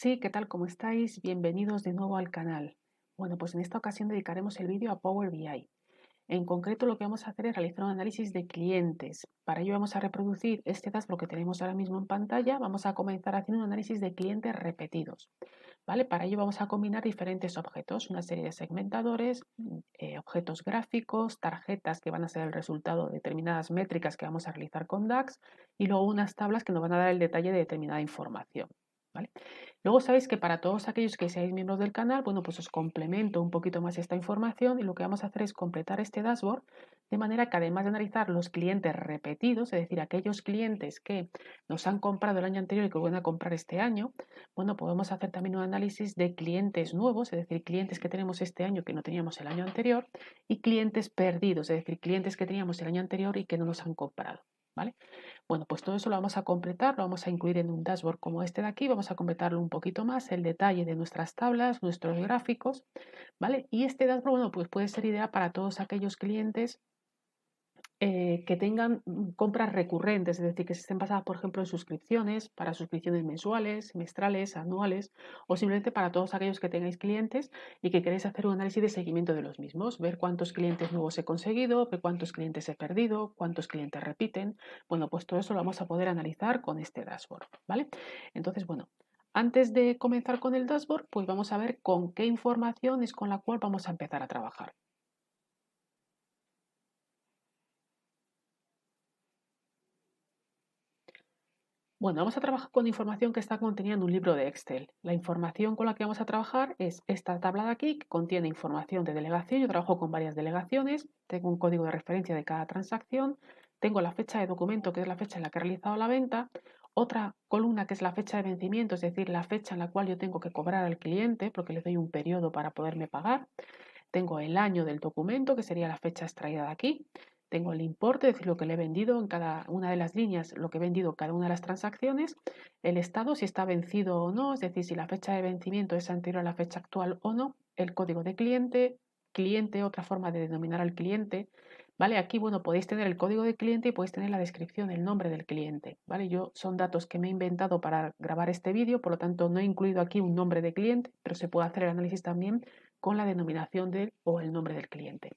Sí, ¿qué tal? ¿Cómo estáis? Bienvenidos de nuevo al canal. Bueno, pues en esta ocasión dedicaremos el vídeo a Power BI. En concreto, lo que vamos a hacer es realizar un análisis de clientes. Para ello vamos a reproducir este dashboard que tenemos ahora mismo en pantalla. Vamos a comenzar haciendo un análisis de clientes repetidos. ¿Vale? Para ello vamos a combinar diferentes objetos, una serie de segmentadores, objetos gráficos, tarjetas que van a ser el resultado de determinadas métricas que vamos a realizar con DAX y luego unas tablas que nos van a dar el detalle de determinada información. ¿Vale? Luego sabéis que para todos aquellos que seáis miembros del canal, bueno, pues os complemento un poquito más esta información y lo que vamos a hacer es completar este dashboard de manera que además de analizar los clientes repetidos, es decir, aquellos clientes que nos han comprado el año anterior y que van a comprar este año, bueno, podemos hacer también un análisis de clientes nuevos, es decir, clientes que tenemos este año que no teníamos el año anterior y clientes perdidos, es decir, clientes que teníamos el año anterior y que no nos han comprado, ¿vale? Bueno, pues todo eso lo vamos a completar, lo vamos a incluir en un dashboard como este de aquí, vamos a completarlo un poquito más, el detalle de nuestras tablas, nuestros gráficos, ¿vale? Y este dashboard, bueno, pues puede ser ideal para todos aquellos clientes que tengan compras recurrentes, es decir, que se estén basadas, por ejemplo, en suscripciones, para suscripciones mensuales, semestrales, anuales, o simplemente para todos aquellos que tengáis clientes y que queréis hacer un análisis de seguimiento de los mismos, ver cuántos clientes nuevos he conseguido, ver cuántos clientes he perdido, cuántos clientes repiten. Bueno, pues todo eso lo vamos a poder analizar con este dashboard, ¿vale? Entonces, bueno, antes de comenzar con el dashboard, pues vamos a ver con qué información es con la cual vamos a empezar a trabajar. Bueno, vamos a trabajar con información que está contenida en un libro de Excel. La información con la que vamos a trabajar es esta tabla de aquí, que contiene información de delegación. Yo trabajo con varias delegaciones, tengo un código de referencia de cada transacción, tengo la fecha de documento, que es la fecha en la que he realizado la venta, otra columna que es la fecha de vencimiento, es decir, la fecha en la cual yo tengo que cobrar al cliente, porque le doy un periodo para poderme pagar. Tengo el año del documento, que sería la fecha extraída de aquí. Tengo el importe, es decir, lo que le he vendido en cada una de las líneas, lo que he vendido en cada una de las transacciones. El estado, si está vencido o no, es decir, si la fecha de vencimiento es anterior a la fecha actual o no. El código de cliente, cliente, otra forma de denominar al cliente. ¿Vale? Aquí, bueno, podéis tener el código de cliente y podéis tener la descripción, el nombre del cliente. ¿Vale? Yo son datos que me he inventado para grabar este vídeo, por lo tanto no he incluido aquí un nombre de cliente, pero se puede hacer el análisis también con la denominación del o el nombre del cliente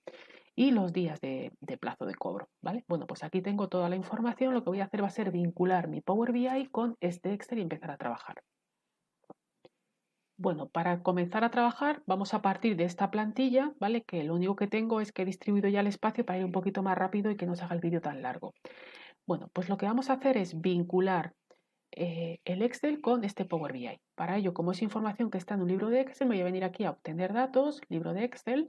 y los días de plazo de cobro, ¿vale? Bueno, pues aquí tengo toda la información, lo que voy a hacer va a ser vincular mi Power BI con este Excel y empezar a trabajar. Bueno, para comenzar a trabajar vamos a partir de esta plantilla, ¿vale? Que lo único que tengo es que he distribuido ya el espacio para ir un poquito más rápido y que no se haga el vídeo tan largo. Bueno, pues lo que vamos a hacer es vincular el Excel con este Power BI. Para ello, como es información que está en un libro de Excel, me voy a venir aquí a obtener datos, libro de Excel,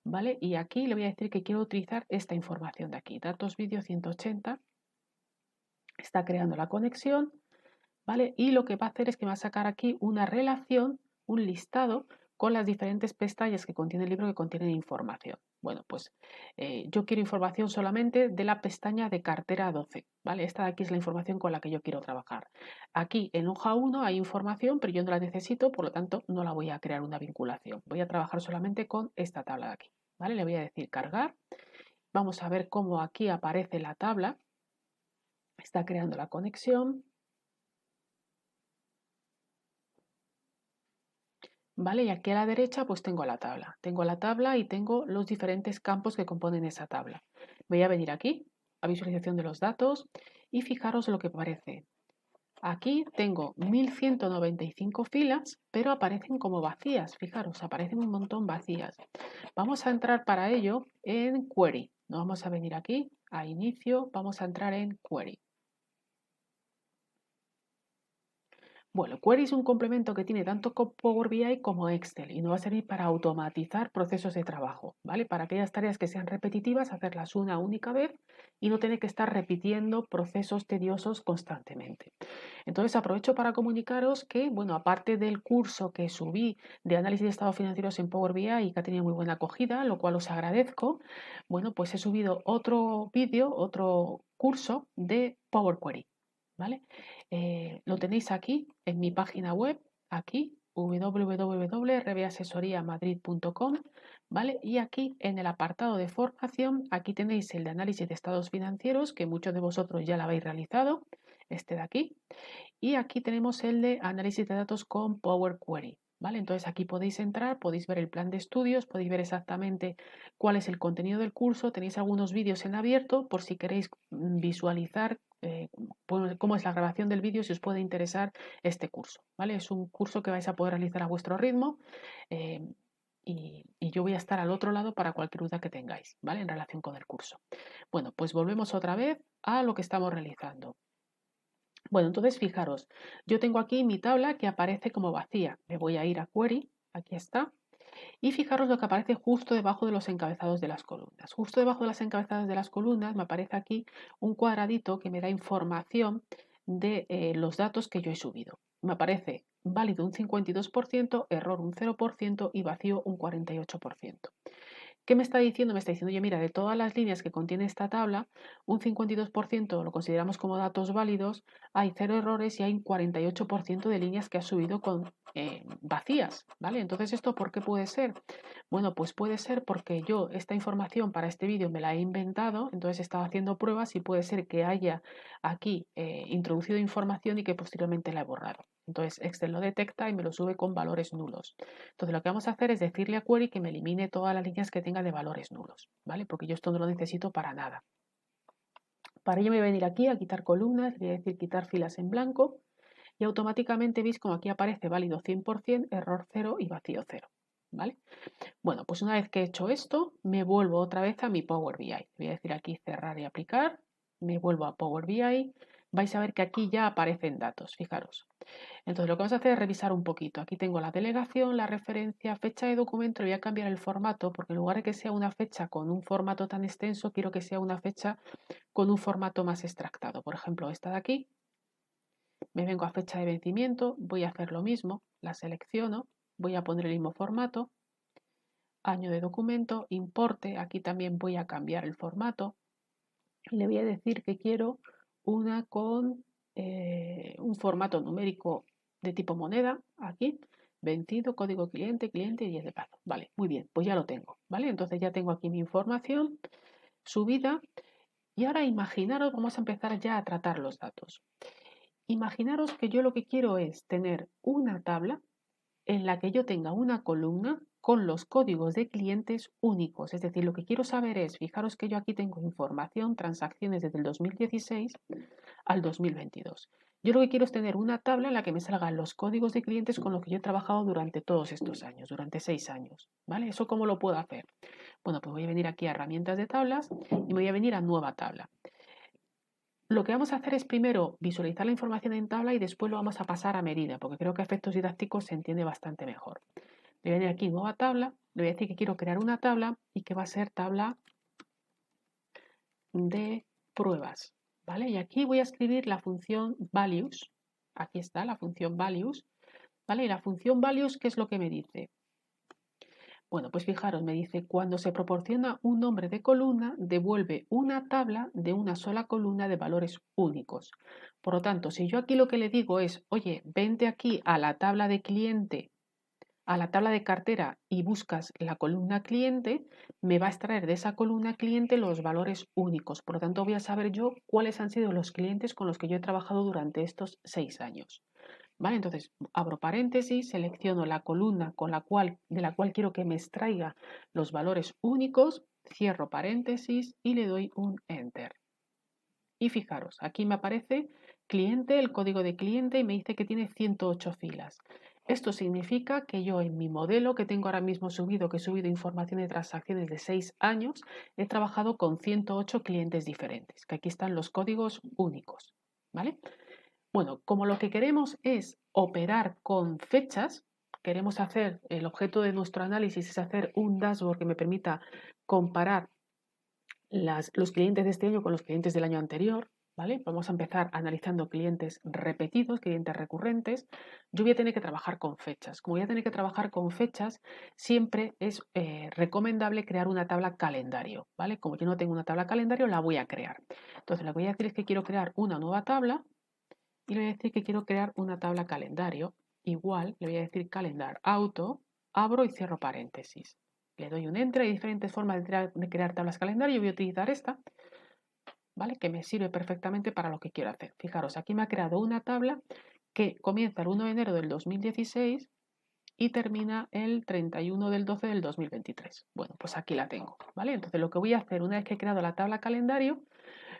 ¿vale? Y aquí le voy a decir que quiero utilizar esta información de aquí, datos vídeo 180, está creando la conexión, ¿vale? Y lo que va a hacer es que me va a sacar aquí una relación, un listado con las diferentes pestañas que contiene el libro que contienen información. Bueno, pues yo quiero información solamente de la pestaña de cartera 12, ¿vale? Esta de aquí es la información con la que yo quiero trabajar. Aquí en hoja 1 hay información, pero yo no la necesito, por lo tanto no la voy a crear una vinculación. Voy a trabajar solamente con esta tabla de aquí, ¿vale? Le voy a decir cargar. Vamos a ver cómo aquí aparece la tabla. Está creando la conexión. ¿Vale? Y aquí a la derecha pues tengo la tabla. Tengo la tabla y tengo los diferentes campos que componen esa tabla. Voy a venir aquí a visualización de los datos y fijaros lo que aparece. Aquí tengo 1195 filas, pero aparecen como vacías. Fijaros, aparecen un montón vacías. Vamos a entrar para ello en Query. Nos vamos a venir aquí a Inicio, vamos a entrar en Query. Bueno, Query es un complemento que tiene tanto Power BI como Excel y nos va a servir para automatizar procesos de trabajo, ¿vale? Para aquellas tareas que sean repetitivas, hacerlas una única vez y no tener que estar repitiendo procesos tediosos constantemente. Entonces aprovecho para comunicaros que, bueno, aparte del curso que subí de análisis de estados financieros en Power BI y que ha tenido muy buena acogida, lo cual os agradezco, bueno, pues he subido otro vídeo, otro curso de Power Query. ¿Vale? Lo tenéis aquí en mi página web, aquí www.rebeasesoriamadrid.com, ¿vale? Y aquí en el apartado de formación, aquí tenéis el de análisis de estados financieros, que muchos de vosotros ya lo habéis realizado. este de aquí. Y aquí tenemos el de análisis de datos con Power Query. ¿Vale? Entonces aquí podéis entrar, podéis ver el plan de estudios, podéis ver exactamente cuál es el contenido del curso, tenéis algunos vídeos en abierto por si queréis visualizar cómo es la grabación del vídeo, si os puede interesar este curso. ¿Vale? Es un curso que vais a poder realizar a vuestro ritmo y yo voy a estar al otro lado para cualquier duda que tengáis, ¿vale? En relación con el curso. Bueno, pues volvemos otra vez a lo que estamos realizando. Bueno, entonces fijaros, yo tengo aquí mi tabla que aparece como vacía. Me voy a ir a Query, aquí está. Y fijaros lo que aparece justo debajo de los encabezados de las columnas. Justo debajo de los encabezados de las columnas me aparece aquí un cuadradito que me da información de los datos que yo he subido. Me aparece válido un 52%, error un 0% y vacío un 48%. ¿Qué me está diciendo? Me está diciendo, oye, mira, de todas las líneas que contiene esta tabla, un 52% lo consideramos como datos válidos, hay 0 errores y hay un 48% de líneas que ha subido con vacías, ¿vale? Entonces, ¿esto por qué puede ser? Bueno, pues puede ser porque yo esta información para este vídeo me la he inventado, entonces he estado haciendo pruebas y puede ser que haya aquí introducido información y que posteriormente la he borrado. Entonces Excel lo detecta y me lo sube con valores nulos. Entonces lo que vamos a hacer es decirle a Query que me elimine todas las líneas que tenga de valores nulos, ¿vale? Porque yo esto no lo necesito para nada. Para ello me voy a venir aquí a quitar columnas, le voy a decir quitar filas en blanco y automáticamente veis como aquí aparece válido 100%, error 0 y vacío 0, ¿vale? Bueno, pues una vez que he hecho esto, me vuelvo otra vez a mi Power BI. Voy a decir aquí cerrar y aplicar, me vuelvo a Power BI, vais a ver que aquí ya aparecen datos, fijaros. Entonces lo que vamos a hacer es revisar un poquito. Aquí tengo la delegación, la referencia, fecha de documento, le voy a cambiar el formato porque en lugar de que sea una fecha con un formato tan extenso, quiero que sea una fecha con un formato más extractado. Por ejemplo, esta de aquí, me vengo a fecha de vencimiento, voy a hacer lo mismo, la selecciono, voy a poner el mismo formato, año de documento, importe, aquí también voy a cambiar el formato, le voy a decir que quiero una con un formato numérico de tipo moneda, aquí, vencido, código cliente, cliente y 10 de plazo. Vale, muy bien, pues ya lo tengo, ¿vale? Entonces ya tengo aquí mi información subida y ahora imaginaros, vamos a empezar ya a tratar los datos. Imaginaros que yo lo que quiero es tener una tabla en la que yo tenga una columna con los códigos de clientes únicos. Es decir, lo que quiero saber es, fijaros que yo aquí tengo información, transacciones desde el 2016 al 2022. Yo lo que quiero es tener una tabla en la que me salgan los códigos de clientes con los que yo he trabajado durante todos estos años, durante 6 años. ¿Vale? ¿Eso cómo lo puedo hacer? Bueno, pues voy a venir aquí a herramientas de tablas y me voy a venir a nueva tabla. Lo que vamos a hacer es primero visualizar la información en tabla y después lo vamos a pasar a medida, porque creo que a efectos didácticos se entiende bastante mejor. Le voy a venir aquí nueva tabla, le voy a decir que quiero crear una tabla y que va a ser tabla de pruebas, ¿vale? Y aquí voy a escribir la función values, aquí está la función values, ¿vale? Y la función values, ¿qué es lo que me dice? Bueno, pues fijaros, me dice, cuando se proporciona un nombre de columna, devuelve una tabla de una sola columna de valores únicos. Por lo tanto, si yo aquí lo que le digo es, oye, vente aquí a la tabla de cliente, a la tabla de cartera y buscas la columna cliente, me va a extraer de esa columna cliente los valores únicos. Por lo tanto, voy a saber yo cuáles han sido los clientes con los que yo he trabajado durante estos 6 años. ¿Vale? Entonces, abro paréntesis, selecciono la columna de la cual quiero que me extraiga los valores únicos, cierro paréntesis y le doy un Enter. Y fijaros, aquí me aparece cliente, el código de cliente y me dice que tiene 108 filas. Esto significa que yo en mi modelo que tengo ahora mismo subido, que he subido información de transacciones de 6 años, he trabajado con 108 clientes diferentes, que aquí están los códigos únicos. ¿Vale? Bueno, como lo que queremos es operar con fechas, queremos hacer, el objeto de nuestro análisis es hacer un dashboard que me permita comparar los clientes de este año con los clientes del año anterior, ¿vale? Vamos a empezar analizando clientes repetidos, clientes recurrentes. Yo voy a tener que trabajar con fechas. Como voy a tener que trabajar con fechas, siempre es recomendable crear una tabla calendario, ¿vale? Como yo no tengo una tabla calendario, la voy a crear. Entonces, lo que voy a decir es que quiero crear una nueva tabla y le voy a decir que quiero crear una tabla calendario. Igual, le voy a decir calendar auto, abro y cierro paréntesis. Le doy un enter, hay diferentes formas de crear tablas calendario, yo voy a utilizar esta. ¿vale? Que me sirve perfectamente para lo que quiero hacer. Fijaros, aquí me ha creado una tabla que comienza el 1 de enero del 2016 y termina el 31 del 12 del 2023. Bueno, pues aquí la tengo, ¿vale? Entonces lo que voy a hacer una vez que he creado la tabla calendario,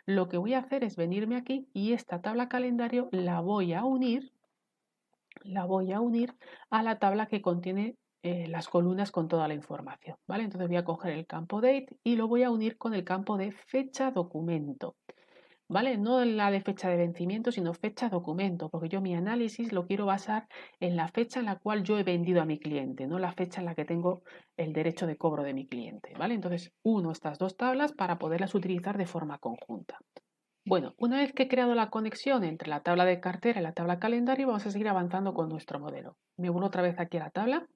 lo que voy a hacer es venirme aquí y esta tabla calendario la voy a unir a la tabla que contiene las columnas con toda la información, ¿vale? Entonces voy a coger el campo date y lo voy a unir con el campo de fecha documento, ¿vale? No la de fecha de vencimiento, sino fecha documento, porque yo mi análisis lo quiero basar en la fecha en la cual yo he vendido a mi cliente, no la fecha en la que tengo el derecho de cobro de mi cliente, ¿vale? Entonces uno estas dos tablas para poderlas utilizar de forma conjunta. Bueno, una vez que he creado la conexión entre la tabla de cartera y la tabla calendario, vamos a seguir avanzando con nuestro modelo. Me vuelvo otra vez aquí a la tabla,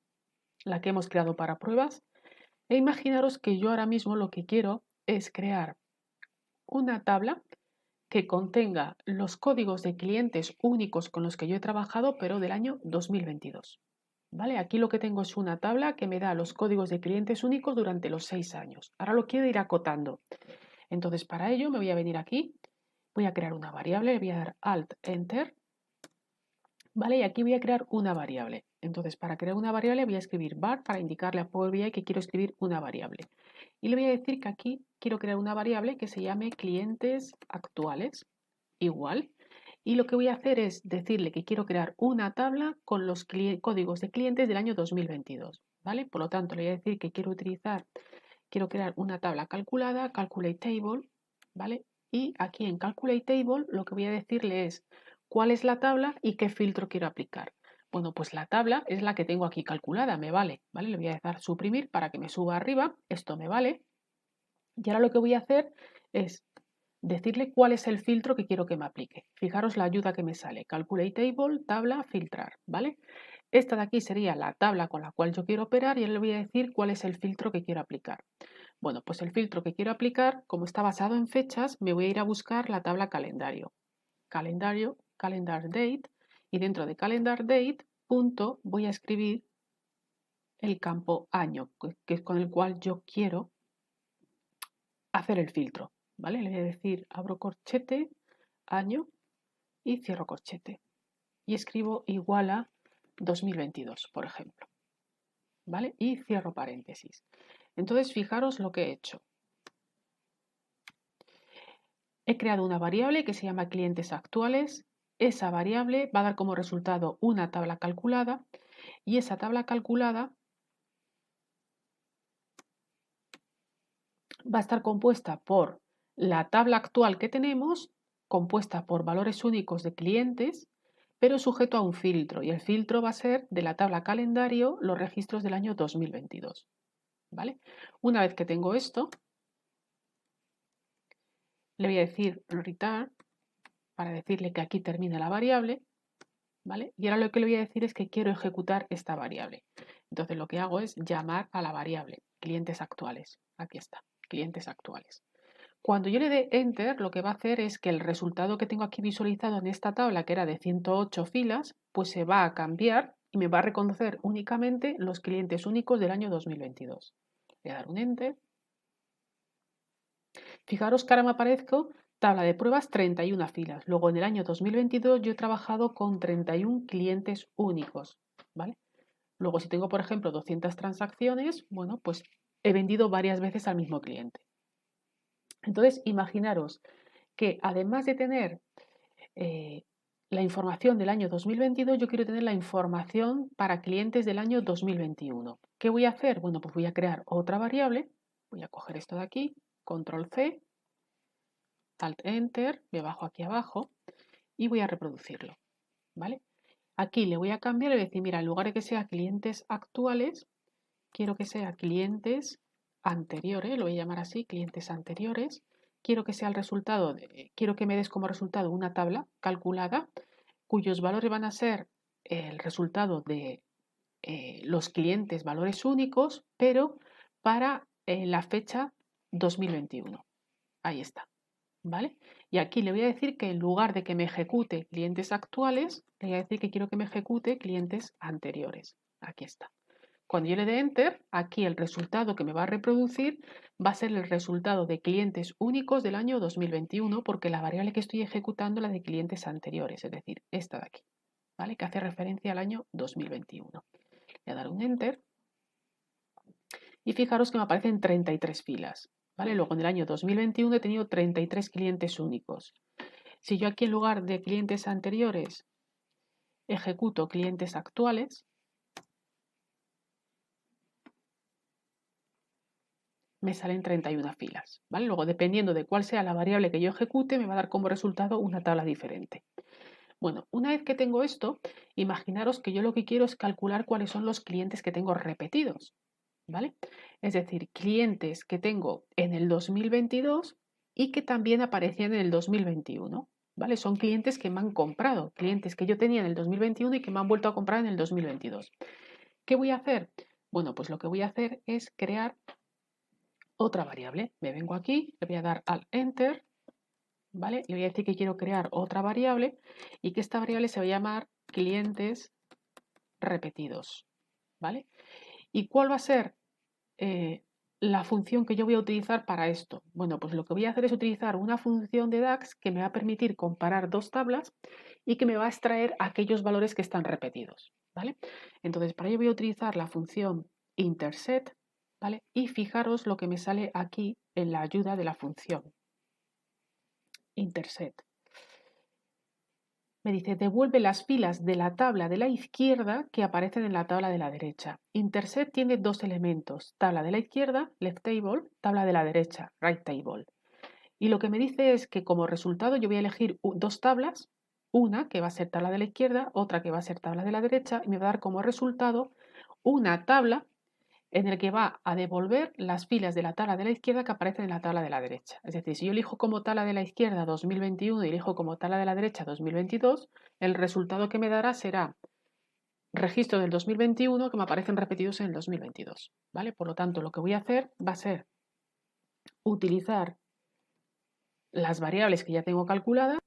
la que hemos creado para pruebas, e imaginaros que yo ahora mismo lo que quiero es crear una tabla que contenga los códigos de clientes únicos con los que yo he trabajado, pero del año 2022. ¿Vale? Aquí lo que tengo es una tabla que me da los códigos de clientes únicos durante los 6 años. Ahora lo quiero ir acotando. Entonces, para ello me voy a venir aquí, voy a crear una variable, le voy a dar Alt Enter, ¿vale? Y aquí voy a crear una variable. Entonces, para crear una variable voy a escribir var para indicarle a Power BI que quiero escribir una variable. Y le voy a decir que aquí quiero crear una variable que se llame clientes actuales, igual. Y lo que voy a hacer es decirle que quiero crear una tabla con los códigos de clientes del año 2022, ¿vale? Por lo tanto, le voy a decir que quiero crear una tabla calculada, calculate table, ¿vale? Y aquí en calculate table lo que voy a decirle es cuál es la tabla y qué filtro quiero aplicar. Bueno, pues la tabla es la que tengo aquí calculada, me vale, ¿vale? Le voy a dar suprimir para que me suba arriba, esto me vale. Y ahora lo que voy a hacer es decirle cuál es el filtro que quiero que me aplique. Fijaros la ayuda que me sale, calculate table, tabla, filtrar, ¿vale? Esta de aquí sería la tabla con la cual yo quiero operar y ahora le voy a decir cuál es el filtro que quiero aplicar. Bueno, pues el filtro que quiero aplicar, como está basado en fechas, me voy a ir a buscar la tabla calendario. Calendario, calendar date, y dentro de calendar date, punto, voy a escribir el campo año, que es con el cual yo quiero hacer el filtro, ¿vale? Le voy a decir, abro corchete, año, y cierro corchete. Y escribo igual a 2022, por ejemplo, ¿vale? Y cierro paréntesis. Entonces, fijaros lo que he hecho. He creado una variable que se llama clientes actuales. Esa variable va a dar como resultado una tabla calculada y esa tabla calculada va a estar compuesta por la tabla actual que tenemos, compuesta por valores únicos de clientes, pero sujeto a un filtro. Y el filtro va a ser de la tabla calendario los registros del año 2022. ¿Vale? Una vez que tengo esto, le voy a decir return para decirle que aquí termina la variable, ¿vale? Y ahora lo que le voy a decir es que quiero ejecutar esta variable. Entonces lo que hago es llamar a la variable clientes actuales. Aquí está, clientes actuales. Cuando yo le dé Enter, lo que va a hacer es que el resultado que tengo aquí visualizado en esta tabla, que era de 108 filas, pues se va a cambiar y me va a reconocer únicamente los clientes únicos del año 2022. Voy a dar un Enter. Fijaros que ahora me aparezco tabla de pruebas 31 filas. Luego en el año 2022 yo he trabajado con 31 clientes únicos, ¿vale? Luego si tengo, por ejemplo, 200 transacciones, bueno, pues he vendido varias veces al mismo cliente. Entonces, imaginaros que además de tener la información del año 2022, yo quiero tener la información para clientes del año 2021. ¿Qué voy a hacer? Bueno, pues voy a crear otra variable. Voy a coger esto de aquí, control C, Alt Enter, me bajo aquí abajo y voy a reproducirlo, ¿vale? Aquí le voy a cambiar, le voy a decir, mira, en lugar de que sea clientes actuales, quiero que sea clientes anteriores, lo voy a llamar así, clientes anteriores. Quiero que sea el resultado, quiero que me des como resultado una tabla calculada cuyos valores van a ser el resultado de los clientes valores únicos, pero para la fecha 2021. Ahí está. ¿Vale? Y aquí le voy a decir que en lugar de que me ejecute clientes actuales, le voy a decir que quiero que me ejecute clientes anteriores. Aquí está. Cuando yo le dé Enter, aquí el resultado que me va a reproducir va a ser el resultado de clientes únicos del año 2021, porque la variable que estoy ejecutando es la de clientes anteriores, es decir, esta de aquí, ¿vale? Que hace referencia al año 2021. Voy a dar un Enter y fijaros que me aparecen 33 filas, ¿vale? Luego en el año 2021 he tenido 33 clientes únicos. Si yo aquí en lugar de clientes anteriores ejecuto clientes actuales, me salen 31 filas, ¿vale? Luego, dependiendo de cuál sea la variable que yo ejecute, me va a dar como resultado una tabla diferente. Bueno, una vez que tengo esto, imaginaros que yo lo que quiero es calcular cuáles son los clientes que tengo repetidos, ¿vale? Es decir, clientes que tengo en el 2022 y que también aparecían en el 2021, ¿vale? Son clientes que me han comprado, clientes que yo tenía en el 2021 y que me han vuelto a comprar en el 2022. ¿Qué voy a hacer? Bueno, pues lo que voy a hacer es crear otra variable. Me vengo aquí, le voy a dar al Enter, ¿vale? Le voy a decir que quiero crear otra variable y que esta variable se va a llamar clientes repetidos, ¿vale? ¿Y cuál va a ser la función que yo voy a utilizar para esto? Bueno, pues lo que voy a hacer es utilizar una función de DAX que me va a permitir comparar dos tablas y que me va a extraer aquellos valores que están repetidos, ¿vale? Entonces, para ello voy a utilizar la función interset, ¿vale? Y fijaros lo que me sale aquí en la ayuda de la función interset. Me dice, devuelve las filas de la tabla de la izquierda que aparecen en la tabla de la derecha. Interset tiene dos elementos, tabla de la izquierda, left table, tabla de la derecha, right table. Y lo que me dice es que como resultado yo voy a elegir dos tablas, una que va a ser tabla de la izquierda, otra que va a ser tabla de la derecha, y me va a dar como resultado una tabla en el que va a devolver las filas de la tabla de la izquierda que aparecen en la tabla de la derecha. Es decir, si yo elijo como tabla de la izquierda 2021 y elijo como tabla de la derecha 2022, el resultado que me dará será registro del 2021 que me aparecen repetidos en el 2022. ¿Vale? Por lo tanto, lo que voy a hacer va a ser utilizar las variables que ya tengo calculadas,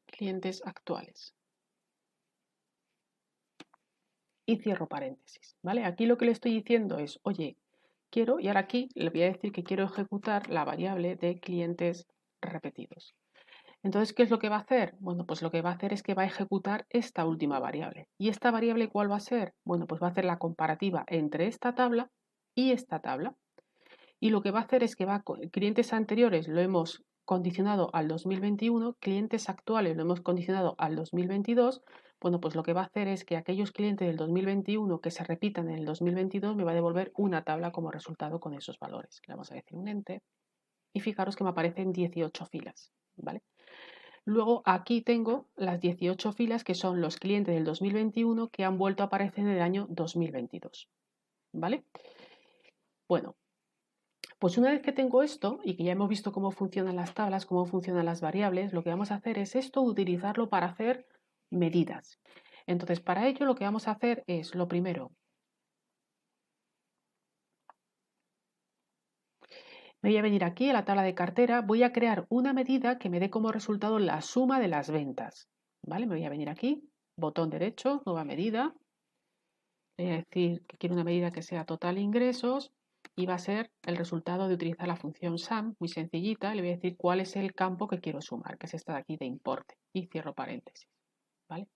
clientes actuales. Y cierro paréntesis, ¿vale? Aquí lo que le estoy diciendo es, oye, quiero, y ahora aquí le voy a decir que quiero ejecutar la variable de clientes repetidos. Entonces, ¿qué es lo que va a hacer? Bueno, pues lo que va a hacer es que va a ejecutar esta última variable. ¿Y esta variable cuál va a ser? Bueno, pues va a hacer la comparativa entre esta tabla y esta tabla. Y lo que va a hacer es que clientes anteriores lo hemos condicionado al 2021, clientes actuales lo hemos condicionado al 2022. Bueno, pues lo que va a hacer es que aquellos clientes del 2021 que se repitan en el 2022 me va a devolver una tabla como resultado con esos valores. Le vamos a decir un enter y fijaros que me aparecen 18 filas, ¿vale? Luego aquí tengo las 18 filas que son los clientes del 2021 que han vuelto a aparecer en el año 2022, ¿vale? Bueno, pues una vez que tengo esto y que ya hemos visto cómo funcionan las tablas, cómo funcionan las variables, lo que vamos a hacer es esto, utilizarlo para hacer medidas. Entonces, para ello lo que vamos a hacer es, lo primero, me voy a venir aquí a la tabla de cartera, voy a crear una medida que me dé como resultado la suma de las ventas. ¿Vale? Me voy a venir aquí, botón derecho, nueva medida. Voy a decir que quiero una medida que sea total ingresos y va a ser el resultado de utilizar la función sum, muy sencillita. Le voy a decir cuál es el campo que quiero sumar, que es esta de aquí de importe. Y cierro paréntesis. ¿Vale?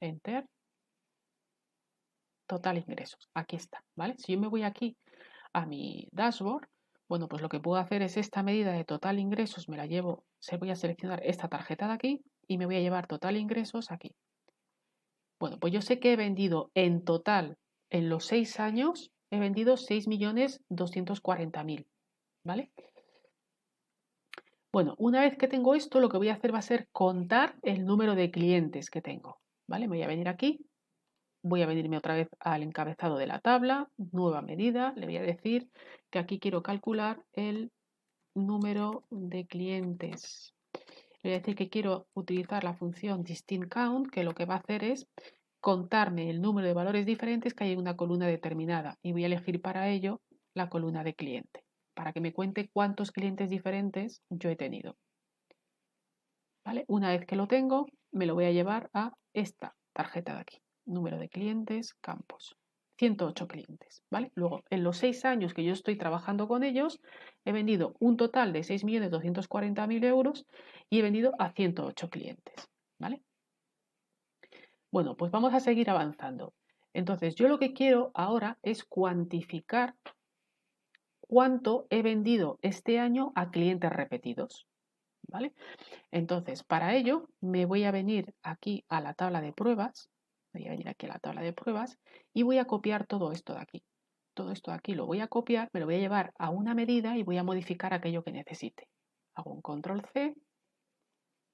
Enter. Total ingresos. Aquí está. ¿Vale? Si yo me voy aquí a mi dashboard, bueno, pues lo que puedo hacer es esta medida de total ingresos, me la llevo, voy a seleccionar esta tarjeta de aquí y me voy a llevar total ingresos aquí. Bueno, pues yo sé que he vendido en total, en los 6 años, he vendido 6.240.000, ¿vale? Bueno, una vez que tengo esto, lo que voy a hacer va a ser contar el número de clientes que tengo, ¿vale? Me voy a venir aquí, voy a venirme otra vez al encabezado de la tabla, nueva medida, le voy a decir que aquí quiero calcular el número de clientes. Le voy a decir que quiero utilizar la función distinct_count, que lo que va a hacer es contarme el número de valores diferentes que hay en una columna determinada y voy a elegir para ello la columna de cliente, para que me cuente cuántos clientes diferentes yo he tenido. ¿Vale? Una vez que lo tengo, me lo voy a llevar a esta tarjeta de aquí. número de clientes, campos. 108 clientes, ¿vale? Luego, en los 6 años que yo estoy trabajando con ellos, he vendido un total de 6.240.000 euros y he vendido a 108 clientes, ¿vale? Bueno, pues vamos a seguir avanzando. Entonces, yo lo que quiero ahora es cuantificar cuánto he vendido este año a clientes repetidos, ¿vale? Entonces, para ello me voy a venir aquí a la tabla de pruebas, voy a venir aquí a la tabla de pruebas y voy a copiar todo esto de aquí. Todo esto de aquí lo voy a copiar, me lo voy a llevar a una medida y voy a modificar aquello que necesite. Hago un control C,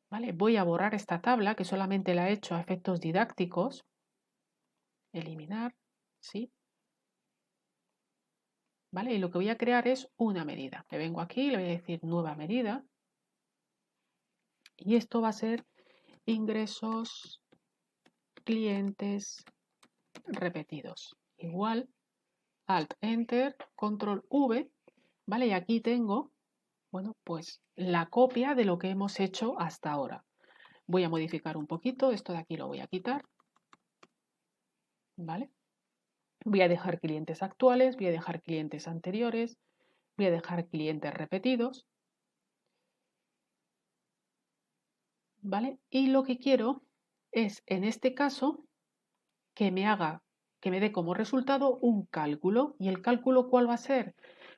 ¿vale? Voy a borrar esta tabla que solamente la he hecho a efectos didácticos. Eliminar, ¿sí? ¿Vale? Y lo que voy a crear es una medida. Le vengo aquí, le voy a decir nueva medida. Y esto va a ser ingresos clientes repetidos. Igual, Alt, Enter, Control V, ¿vale? Y aquí tengo, bueno, pues la copia de lo que hemos hecho hasta ahora. Voy a modificar un poquito, esto de aquí lo voy a quitar, ¿vale? Voy a dejar clientes actuales, voy a dejar clientes anteriores, voy a dejar clientes repetidos, ¿vale? Y lo que quiero es, en este caso, que me dé como resultado un cálculo. ¿Y el cálculo cuál va a ser?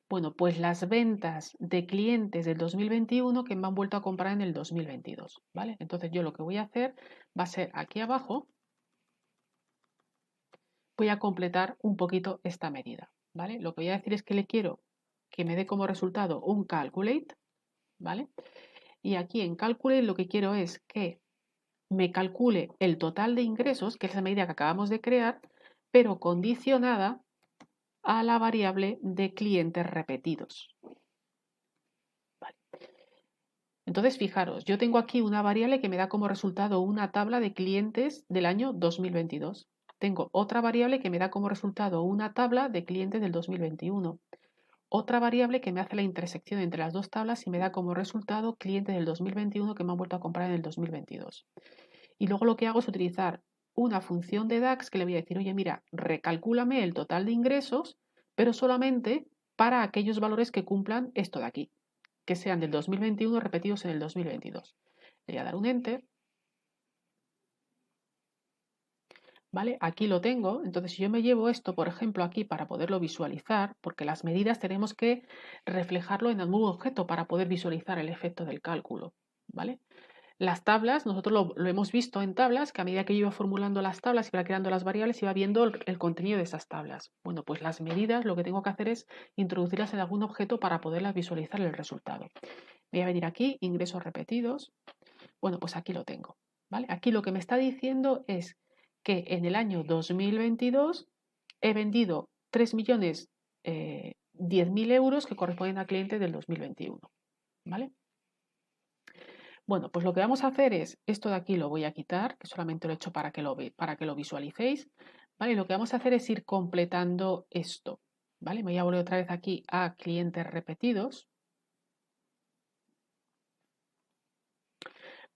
Bueno, pues las ventas de clientes del 2021 que me han vuelto a comprar en el 2022, ¿vale? Entonces yo lo que voy a hacer va a ser aquí abajo, voy a completar un poquito esta medida, ¿vale? Lo que voy a decir es que le quiero que me dé como resultado un calculate, ¿vale? Y aquí en calculate lo que quiero es que me calcule el total de ingresos, que es la medida que acabamos de crear, pero condicionada a la variable de clientes repetidos. Vale. Entonces, fijaros, yo tengo aquí una variable que me da como resultado una tabla de clientes del año 2022. Tengo otra variable que me da como resultado una tabla de clientes del 2021. Otra variable que me hace la intersección entre las dos tablas y me da como resultado clientes del 2021 que me han vuelto a comprar en el 2022. Y luego lo que hago es utilizar una función de DAX que le voy a decir, oye, mira, recalcúlame el total de ingresos, pero solamente para aquellos valores que cumplan esto de aquí, que sean del 2021 repetidos en el 2022. Le voy a dar un Enter. ¿Vale? Aquí lo tengo. Entonces, si yo me llevo esto, por ejemplo, aquí para poderlo visualizar, porque las medidas tenemos que reflejarlo en algún objeto para poder visualizar el efecto del cálculo. ¿Vale? Las tablas, nosotros lo hemos visto en tablas, que a medida que yo iba formulando las tablas, iba creando las variables, iba viendo el contenido de esas tablas. Bueno, pues las medidas lo que tengo que hacer es introducirlas en algún objeto para poderlas visualizar el resultado. Voy a venir aquí, ingresos repetidos. Bueno, pues aquí lo tengo. ¿Vale? Aquí lo que me está diciendo es que en el año 2022 he vendido 3.010.000 euros que corresponden a clientes del 2021. ¿Vale? Bueno, pues lo que vamos a hacer es, esto de aquí lo voy a quitar, que solamente lo he hecho para que lo visualicéis, ¿vale? Y lo que vamos a hacer es ir completando esto, ¿vale? Me voy a volver otra vez aquí a clientes repetidos,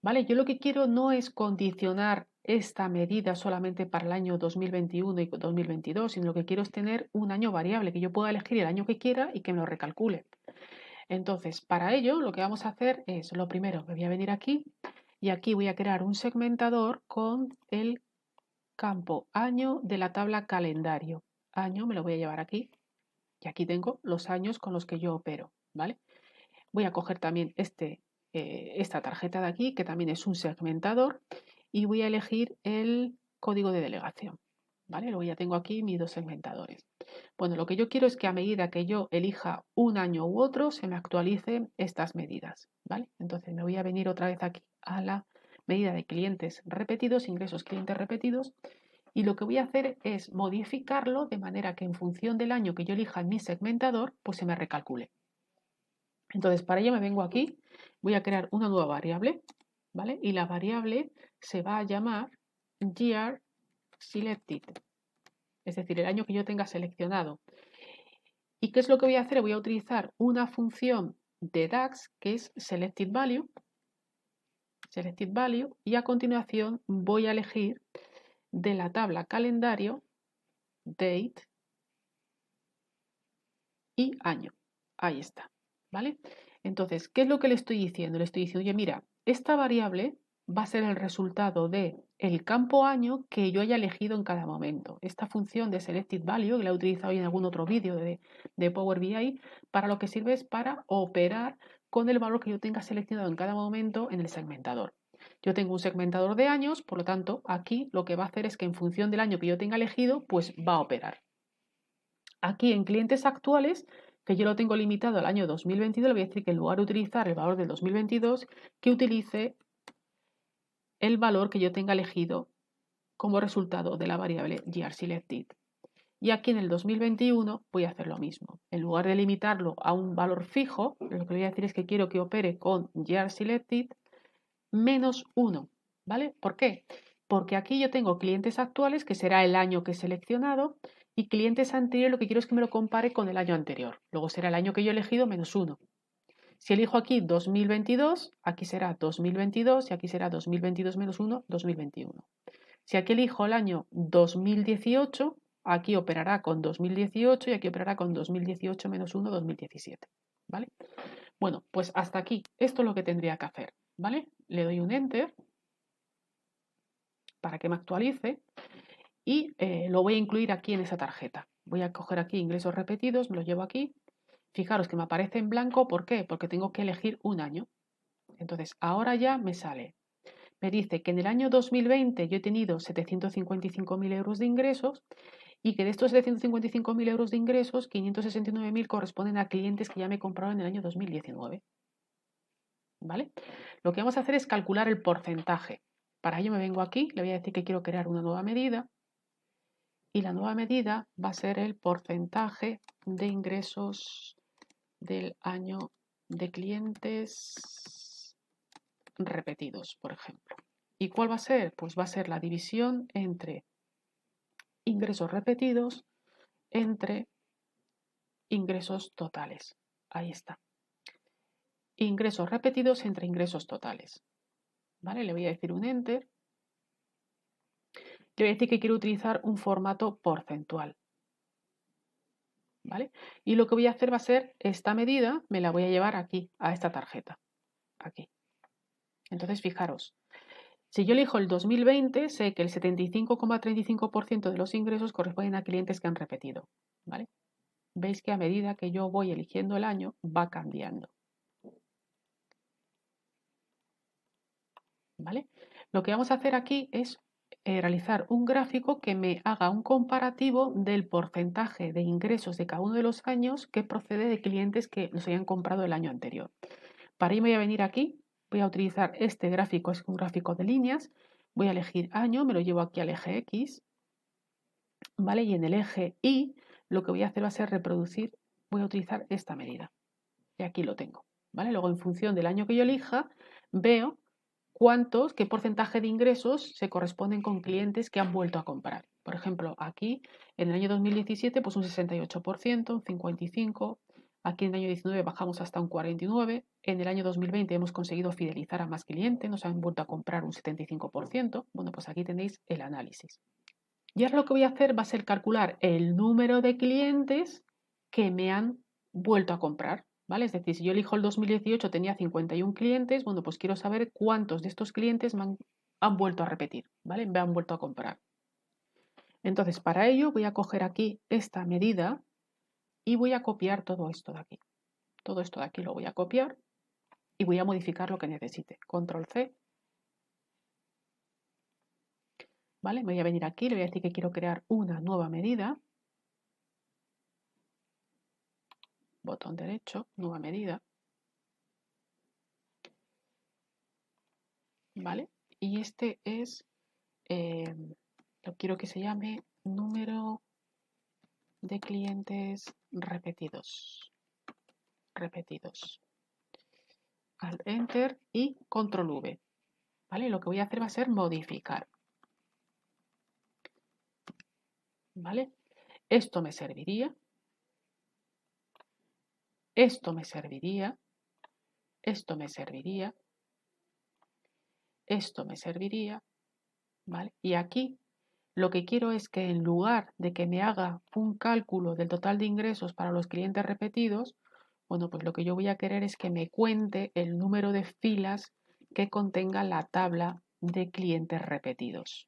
¿vale? Yo lo que quiero no es condicionar esta medida solamente para el año 2021 y 2022, sino lo que quiero es tener un año variable, que yo pueda elegir el año que quiera y que me lo recalcule. Entonces, para ello, lo que vamos a hacer es, lo primero, me voy a venir aquí y aquí voy a crear un segmentador con el campo año de la tabla calendario. Año me lo voy a llevar aquí y aquí tengo los años con los que yo opero, ¿vale? Voy a coger también esta tarjeta de aquí, que también es un segmentador, y voy a elegir el código de delegación, ¿vale? Luego ya tengo aquí mis dos segmentadores. Bueno, lo que yo quiero es que a medida que yo elija un año u otro, se me actualicen estas medidas, ¿vale? Entonces me voy a venir otra vez aquí a la medida de clientes repetidos, ingresos clientes repetidos, y lo que voy a hacer es modificarlo de manera que en función del año que yo elija en mi segmentador, pues se me recalcule. Entonces, para ello me vengo aquí, voy a crear una nueva variable, ¿vale? Y la variable se va a llamar year selected, es decir, el año que yo tenga seleccionado. ¿Y qué es lo que voy a hacer? Voy a utilizar una función de DAX que es selected value, y a continuación voy a elegir de la tabla calendario, date y año. Ahí está, ¿vale? Entonces, ¿qué es lo que le estoy diciendo? Le estoy diciendo, oye, mira, esta variable va a ser el resultado de el campo año que yo haya elegido en cada momento. Esta función de selected value, que la he utilizado en algún otro vídeo de Power BI, para lo que sirve es para operar con el valor que yo tenga seleccionado en cada momento en el segmentador. Yo tengo un segmentador de años, por lo tanto, aquí lo que va a hacer es que en función del año que yo tenga elegido, pues va a operar. Aquí en clientes actuales, que yo lo tengo limitado al año 2022, le voy a decir que en lugar de utilizar el valor del 2022, que utilice el valor que yo tenga elegido como resultado de la variable yearSelected. Y aquí en el 2021 voy a hacer lo mismo. En lugar de limitarlo a un valor fijo, lo que le voy a decir es que quiero que opere con yearSelected menos 1. ¿Vale? ¿Por qué? Porque aquí yo tengo clientes actuales, que será el año que he seleccionado, y clientes anteriores, lo que quiero es que me lo compare con el año anterior. Luego será el año que yo he elegido menos 1. Si elijo aquí 2022, aquí será 2022 y aquí será 2022 menos 1, 2021. Si aquí elijo el año 2018, aquí operará con 2018 y aquí operará con 2018 menos 1, 2017. ¿Vale? Bueno, pues hasta aquí. Esto es lo que tendría que hacer. ¿Vale? Le doy un Enter para que me actualice y lo voy a incluir aquí en esa tarjeta. Voy a coger aquí ingresos repetidos, me los llevo aquí. Fijaros que me aparece en blanco, ¿por qué? Porque tengo que elegir un año. Entonces, ahora ya me sale. Me dice que en el año 2020 yo he tenido 755.000 euros de ingresos y que de estos 755.000 euros de ingresos, 569.000 corresponden a clientes que ya me compraron en el año 2019. ¿Vale? Lo que vamos a hacer es calcular el porcentaje. Para ello me vengo aquí, le voy a decir que quiero crear una nueva medida y la nueva medida va a ser el porcentaje de ingresos del año de clientes repetidos, por ejemplo. ¿Y cuál va a ser? Pues va a ser la división entre ingresos repetidos entre ingresos totales. Ahí está. Ingresos repetidos entre ingresos totales. ¿Vale? Le voy a decir un Enter. Le voy a decir que quiero utilizar un formato porcentual. ¿Vale? Y lo que voy a hacer va a ser esta medida, me la voy a llevar aquí, a esta tarjeta. Aquí. Entonces, fijaros, si yo elijo el 2020, sé que el 75,35% de los ingresos corresponden a clientes que han repetido. ¿Vale? Veis que a medida que yo voy eligiendo el año, va cambiando. ¿Vale? Lo que vamos a hacer aquí es realizar un gráfico que me haga un comparativo del porcentaje de ingresos de cada uno de los años que procede de clientes que nos hayan comprado el año anterior. Para ello voy a venir aquí, voy a utilizar este gráfico, es un gráfico de líneas, voy a elegir año, me lo llevo aquí al eje X, ¿vale? Y en el eje Y lo que voy a hacer va a ser reproducir, voy a utilizar esta medida. Y aquí lo tengo, ¿vale? Luego en función del año que yo elija, veo qué porcentaje de ingresos se corresponden con clientes que han vuelto a comprar. Por ejemplo, aquí en el año 2017 pues un 68%, un 55%, aquí en el año 19 bajamos hasta un 49%, en el año 2020 hemos conseguido fidelizar a más clientes, nos han vuelto a comprar un 75%, bueno pues aquí tenéis el análisis. Y ahora lo que voy a hacer va a ser calcular el número de clientes que me han vuelto a comprar. ¿Vale? Es decir, si yo elijo el 2018 tenía 51 clientes, bueno, pues quiero saber cuántos de estos clientes han vuelto a repetir, ¿vale? Me han vuelto a comprar. Entonces, para ello voy a coger aquí esta medida y voy a copiar todo esto de aquí. Todo esto de aquí lo voy a copiar y voy a modificar lo que necesite. Control C. ¿Vale? Me voy a venir aquí, le voy a decir que quiero crear una nueva medida. Botón derecho, nueva medida. ¿Vale? Y este es, lo quiero que se llame número de clientes repetidos. Repetidos. Al Enter y Control V. ¿Vale? Lo que voy a hacer va a ser modificar. ¿Vale? Esto me serviría. Esto me serviría. Esto me serviría. Esto me serviría. ¿Vale? Y aquí lo que quiero es que en lugar de que me haga un cálculo del total de ingresos para los clientes repetidos, bueno, pues lo que yo voy a querer es que me cuente el número de filas que contenga la tabla de clientes repetidos.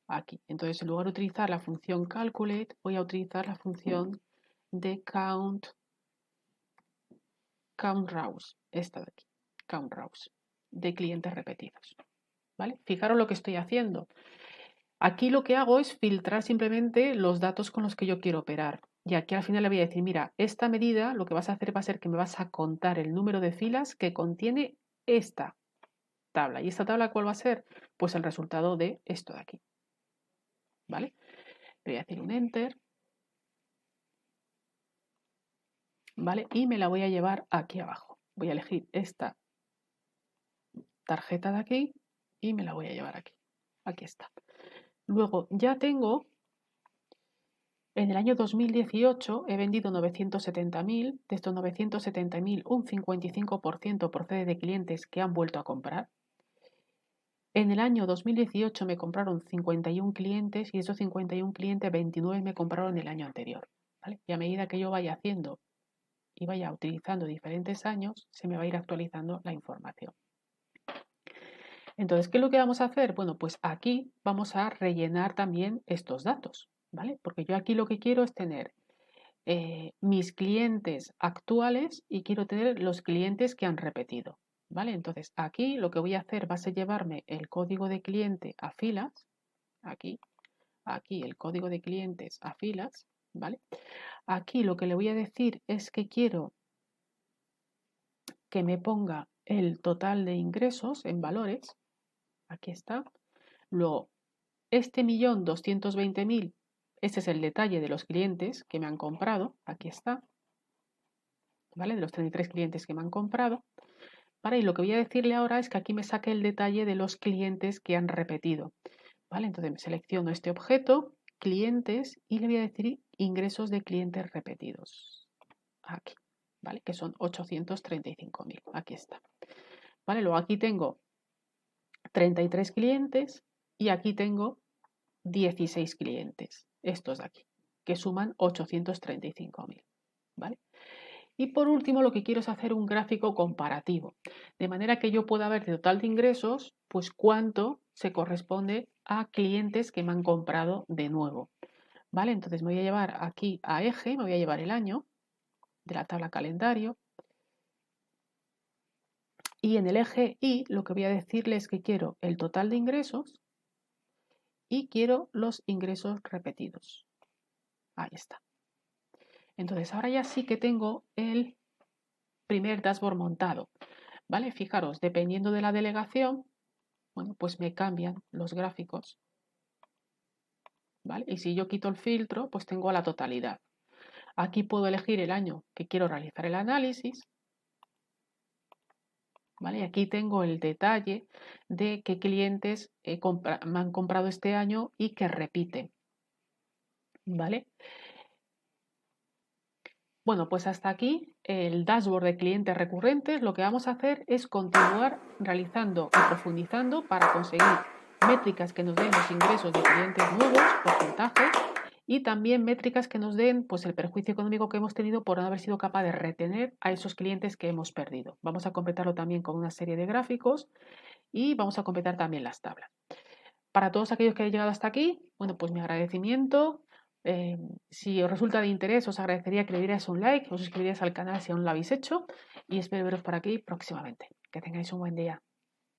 Aquí. Entonces, en lugar de utilizar la función calculate, voy a utilizar la función de count rows, esta de aquí, count rows, de clientes repetidos. ¿Vale? Fijaros lo que estoy haciendo. Aquí lo que hago es filtrar simplemente los datos con los que yo quiero operar. Y aquí al final le voy a decir, mira, esta medida lo que vas a hacer va a ser que me vas a contar el número de filas que contiene esta tabla. ¿Y esta tabla cuál va a ser? Pues el resultado de esto de aquí. ¿Vale? Le voy a decir un enter. ¿Vale? Y me la voy a llevar aquí abajo. Voy a elegir esta tarjeta de aquí y me la voy a llevar aquí. Aquí está. Luego ya tengo, en el año 2018 he vendido 970.000. De estos 970.000, un 55% procede de clientes que han vuelto a comprar. En el año 2018 me compraron 51 clientes y esos 51 clientes, 29 me compraron el año anterior. ¿Vale? Y a medida que yo vaya haciendo y vaya utilizando diferentes años, se me va a ir actualizando la información. Entonces, ¿qué es lo que vamos a hacer? Bueno, pues aquí vamos a rellenar también estos datos, ¿vale? Porque yo aquí lo que quiero es tener mis clientes actuales y quiero tener los clientes que han repetido, ¿vale? Entonces, aquí lo que voy a hacer va a ser llevarme el código de cliente a filas, aquí el código de clientes a filas, ¿vale? Aquí lo que le voy a decir es que quiero que me ponga el total de ingresos en valores, aquí está. Luego, este 1.220.000, este es el detalle de los clientes que me han comprado, aquí está, ¿vale? De los 33 clientes que me han comprado. ¿Vale? Y lo que voy a decirle ahora es que aquí me saque el detalle de los clientes que han repetido, ¿vale? Entonces me selecciono este objeto, clientes, y le voy a decir ingresos de clientes repetidos, aquí, ¿vale? Que son 835.000, aquí está. ¿Vale? Luego aquí tengo 33 clientes y aquí tengo 16 clientes, estos de aquí, que suman 835.000, ¿vale? Y por último, lo que quiero es hacer un gráfico comparativo, de manera que yo pueda ver de total de ingresos, pues cuánto se corresponde a clientes que me han comprado de nuevo, ¿vale? Entonces me voy a llevar aquí a eje, me voy a llevar el año de la tabla calendario, y en el eje Y lo que voy a decirle es que quiero el total de ingresos y quiero los ingresos repetidos. Ahí está. Entonces ahora ya sí que tengo el primer dashboard montado, ¿vale? Fijaros, dependiendo de la delegación, bueno, pues me cambian los gráficos, ¿vale? Y si yo quito el filtro, pues tengo a la totalidad. Aquí puedo elegir el año que quiero realizar el análisis, ¿vale? Y aquí tengo el detalle de qué clientes me han comprado este año y que repiten, ¿vale? Bueno, pues hasta aquí el dashboard de clientes recurrentes. Lo que vamos a hacer es continuar realizando y profundizando para conseguir métricas que nos den los ingresos de clientes nuevos, porcentajes, y también métricas que nos den pues, el perjuicio económico que hemos tenido por no haber sido capaz de retener a esos clientes que hemos perdido. Vamos a completarlo también con una serie de gráficos y vamos a completar también las tablas. Para todos aquellos que hayan llegado hasta aquí, bueno, pues mi agradecimiento. Si os resulta de interés, os agradecería que le dierais un like, os suscribiríais al canal si aún no lo habéis hecho y espero veros por aquí próximamente. Que tengáis un buen día.